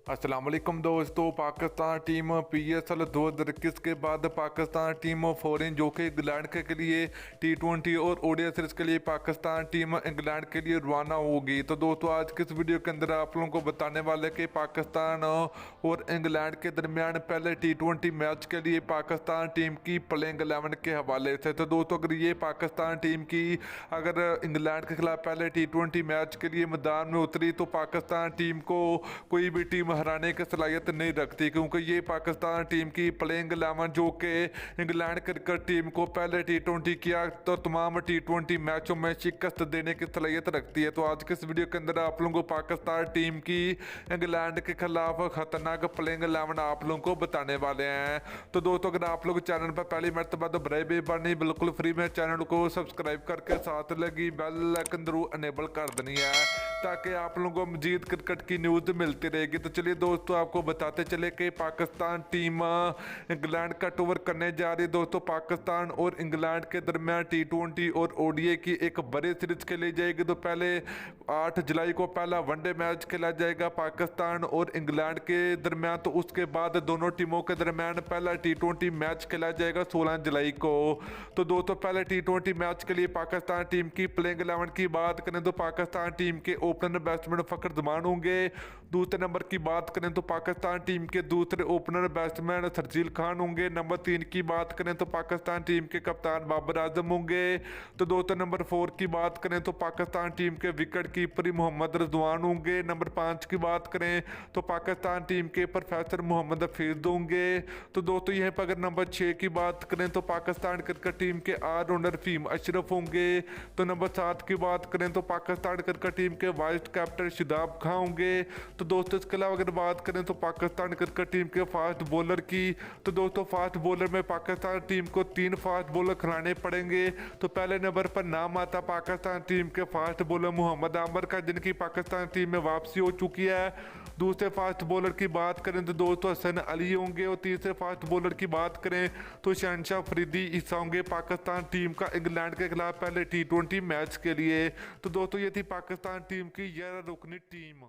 अस्सलाम वालेकुम दोस्तों। पाकिस्तान टीम PSL 2021 के बाद पाकिस्तान टीम फॉरेन जो कि इंग्लैंड के लिए T20 और ODI सीरीज के लिए पाकिस्तान टीम इंग्लैंड के लिए रवाना होगी। तो दोस्तों आज के इस वीडियो के अंदर आप लोगों को बताने वाले कि पाकिस्तान और इंग्लैंड के दरमियान पहले T20 मैच के लिए पाकिस्तान टीम की प्लेइंग 11 के हवाले से। तो दोस्तों अगर ये पाकिस्तान टीम की अगर इंग्लैंड के खिलाफ पहले T20 मैच के लिए मैदान में उतरी तो पाकिस्तान टीम को कोई भी टीम हराने की सलाहियत नहीं रखती, क्योंकि ये पाकिस्तान टीम की प्लेइंग 11 जो कि इंग्लैंड क्रिकेट टीम को पहले T20 किया तो तमाम T20 मैचों में शिकस्त देने की सलाहियत रखती है। तो आज के इस वीडियो के अंदर आप लोगों को पाकिस्तान टीम की इंग्लैंड के खिलाफ खतरनाक प्लेइंग 11 आप लोगों को बताने वाले हैं। तो दोस्तों अगर आप लोग चैनल पर पहली मरतबा तो बड़े बेबानी बिल्कुल फ्री में चैनल को सब्सक्राइब करके साथ लगी बेल आइकन जरूर अनेबल कर देनी है ताकि आप लोगों को मजीद क्रिकेट की न्यूज़ मिलती रहेगी। तो चलिए दोस्तों आपको बताते चले कि पाकिस्तान टीम इंग्लैंड का टूर करने जा रही है। दोस्तों पाकिस्तान और इंग्लैंड के दरमियान T20 और ODI की एक बड़ी सीरीज खेली जाएगी। तो पहले 8 जुलाई को पहला वनडे मैच खेला जाएगा पाकिस्तान और इंग्लैंड के दरमियान। तो उसके बाद दोनों टीमों के दरमियान पहला T20 मैच खेला जाएगा 16 जुलाई को। तो दोस्तों पहले T20 मैच के लिए पाकिस्तान टीम की प्लेइंग 11 की बात करें तो पाकिस्तान टीम के ओपनर बैट्समैन फखर जमान होंगे। दूसरे नंबर की बात करें तो पाकिस्तान टीम के दूसरे ओपनर बैट्समैन शर्जील खान होंगे। नंबर 3 की बात करें तो पाकिस्तान टीम के कप्तान बाबर आजम होंगे। तो दोस्तों नंबर 4 की बात करें तो पाकिस्तान टीम के विकेट कीपर मोहम्मद रिजवान होंगे। नंबर 5 की बात करें तो पाकिस्तान टीम के प्रोफेसर मोहम्मद हफीज होंगे। तो दोस्तों यहीं पर अगर नंबर 6 की बात करें तो पाकिस्तान क्रिकेट टीम के ऑलराउंडर फहीम अशरफ होंगे। तो नंबर 7 की बात करें तो पाकिस्तान क्रिकेट टीम के वाइस कैप्टन शादाब खां होंगे। तो दोस्तों इसके अलावा अगर बात करें तो पाकिस्तान क्रिकेट टीम के फास्ट बॉलर की, तो दोस्तों फास्ट बॉलर में पाकिस्तान टीम को 3 फास्ट बॉलर खिलाने पड़ेंगे। तो पहले नंबर पर नाम आता पाकिस्तान टीम के फास्ट बॉलर मोहम्मद आमर का, जिनकी पाकिस्तान टीम में वापसी हो चुकी है। दूसरे फास्ट बॉलर की बात करें तो दोस्तों हसन अली होंगे। और तीसरे फास्ट बॉलर की बात करें तो शहनशाह फरीदी ईसा होंगे पाकिस्तान टीम का इंग्लैंड के खिलाफ पहले T20 मैच के लिए। तो दोस्तों ये थी पाकिस्तान टीम की 11 रुकनी टीम।